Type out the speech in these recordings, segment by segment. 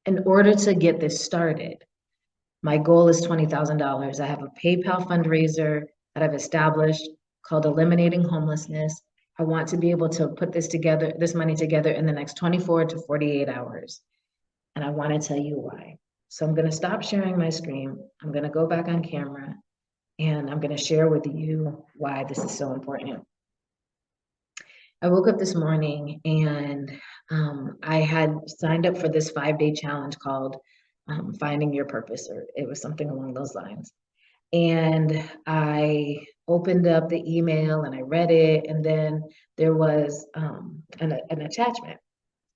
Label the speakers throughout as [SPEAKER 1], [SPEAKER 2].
[SPEAKER 1] in order to get this started, my goal is $20,000. I have a PayPal fundraiser that I've established called Eliminating Homelessness. I want to be able to put this money together in the next 24 to 48 hours. And I want to tell you why. So I'm going to stop sharing my screen. I'm going to go back on camera and I'm going to share with you why this is so important. I woke up this morning and I had signed up for this 5-day challenge called Finding Your Purpose, or it was something along those lines. And I opened up the email and I read it, and then there was an attachment.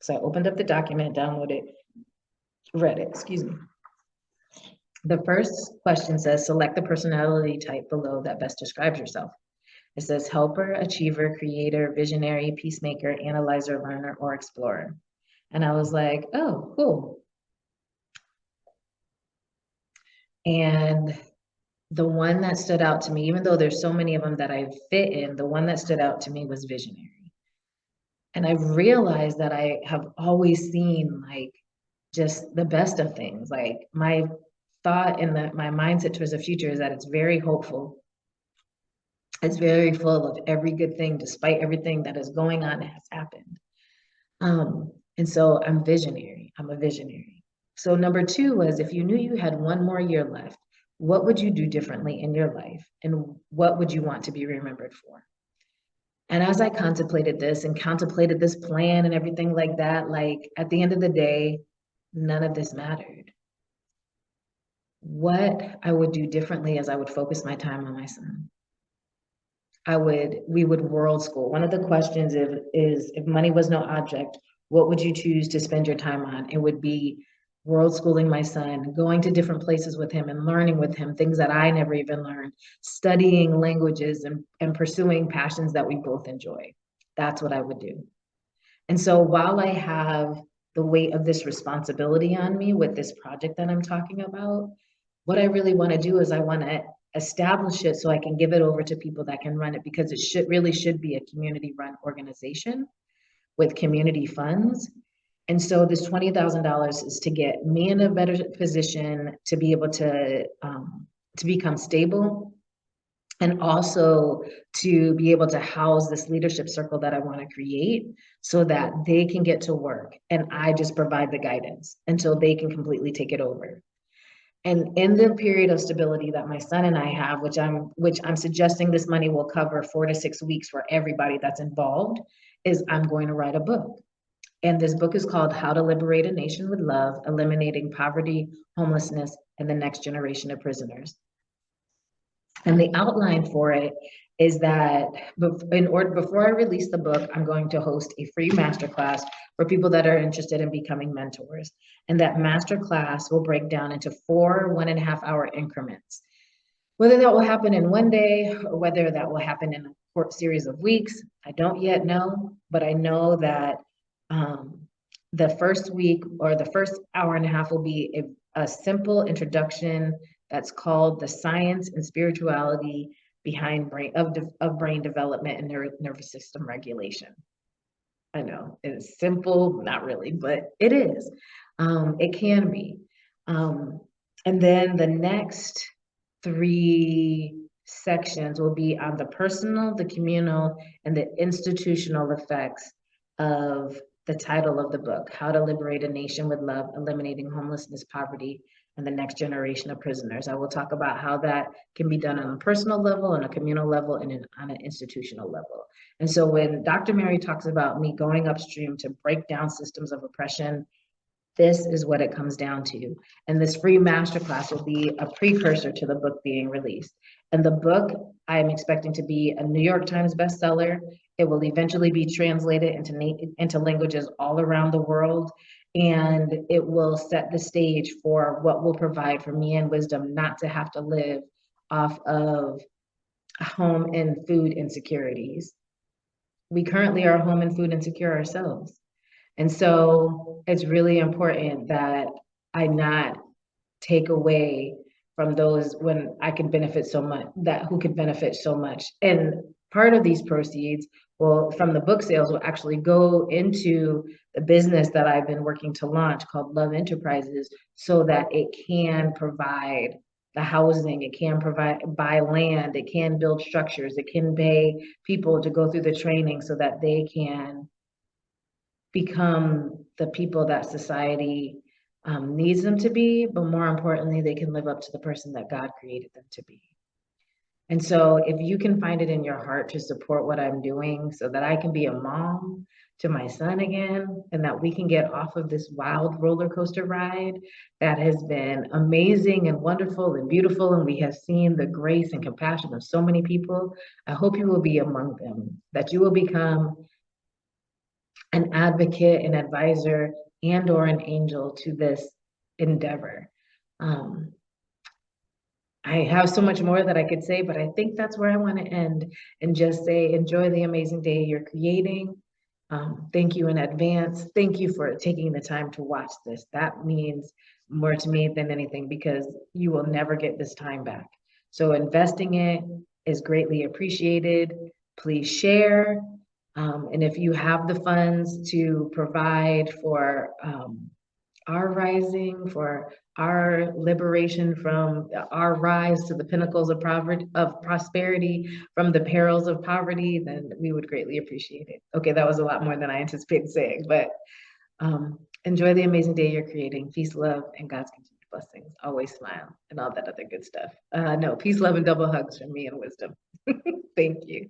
[SPEAKER 1] So I opened up the document, downloaded, read it, excuse me. The first question says, select the personality type below that best describes yourself. It says helper, achiever, creator, visionary, peacemaker, analyzer, learner, or explorer. And I was like, oh, cool. And the one that stood out to me, even though there's so many of them that I fit in, the one that stood out to me was visionary. And I realized that I have always seen like just the best of things. Like my thought and my mindset towards the future is that it's very hopeful. It's very full of every good thing, despite everything that is going on and has happened. And so I'm visionary. I'm a visionary. So number 2 was, if you knew you had one more year left, what would you do differently in your life? And what would you want to be remembered for? And as I contemplated this and contemplated this plan and everything like that, like at the end of the day, none of this mattered. What I would do differently is I would focus my time on my son. We would world school. One of the questions is if money was no object, what would you choose to spend your time on? It would be world schooling my son, going to different places with him and learning with him things that I never even learned, studying languages and pursuing passions that we both enjoy. That's what I would do. And so while I have the weight of this responsibility on me with this project that I'm talking about, what I really want to do is I want to establish it so I can give it over to people that can run it, because it really should be a community run organization with community funds. And so this $20,000 is to get me in a better position to be able to become stable, and also to be able to house this leadership circle that I want to create so that they can get to work and I just provide the guidance until they can completely take it over. And in the period of stability that my son and I have, which I'm suggesting this money will cover 4 to 6 weeks for everybody that's involved, is I'm going to write a book. And this book is called How to Liberate a Nation with Love, Eliminating Poverty, Homelessness, and the Next Generation of Prisoners. And the outline for it is that before I release the book, I'm going to host a free masterclass for people that are interested in becoming mentors. And that masterclass will break down into 4 1.5-hour increments. Whether that will happen in one day or whether that will happen in a series of weeks, I don't yet know, but I know that the first week or the first 1.5 hours will be a simple introduction that's called The Science and Spirituality Behind Brain Development and Nervous System Regulation. I know it's simple, not really, but it is. It can be. And then the next 3 sections will be on the personal, the communal, and the institutional effects of the title of the book, How to Liberate a Nation with Love, Eliminating Homelessness, Poverty, and the Next Generation of Prisoners. I will talk about how that can be done on a personal level, on a communal level, and on an institutional level. And so when Dr. Mary talks about me going upstream to break down systems of oppression, this is what it comes down to. And this free masterclass will be a precursor to the book being released. And the book, I'm expecting to be a New York Times bestseller. It will eventually be translated into languages all around the world. And it will set the stage for what will provide for me and wisdom not to have to live off of home and food insecurities. We currently are home and food insecure ourselves. And so it's really important that I not take away from those when I could benefit so much, who could benefit so much. And part of these proceeds will, from the book sales, will actually go into the business that I've been working to launch called L.U.V Enterprises, so that it can provide the housing, it can buy land, it can build structures, it can pay people to go through the training so that they can become the people that society needs them to be, but more importantly, they can live up to the person that God created them to be. And so if you can find it in your heart to support what I'm doing so that I can be a mom to my son again, and that we can get off of this wild roller coaster ride that has been amazing and wonderful and beautiful, and we have seen the grace and compassion of so many people, I hope you will be among them, that you will become an advocate, an advisor, and or an angel to this endeavor. Um, I have so much more that I could say, but I think that's where I want to end and just say, enjoy the amazing day you're creating. Thank you in advance. Thank you for taking the time to watch this. That means more to me than anything, because you will never get this time back. So investing it is greatly appreciated. Please share. And if you have the funds to provide for our rising, for our liberation from our rise to the pinnacles of poverty, of prosperity, from the perils of poverty, then we would greatly appreciate it. Okay, that was a lot more than I anticipated saying, but enjoy the amazing day you're creating. Peace, love, and God's continued blessings. Always smile and all that other good stuff. No, peace, love, and double hugs from me and wisdom. Thank you.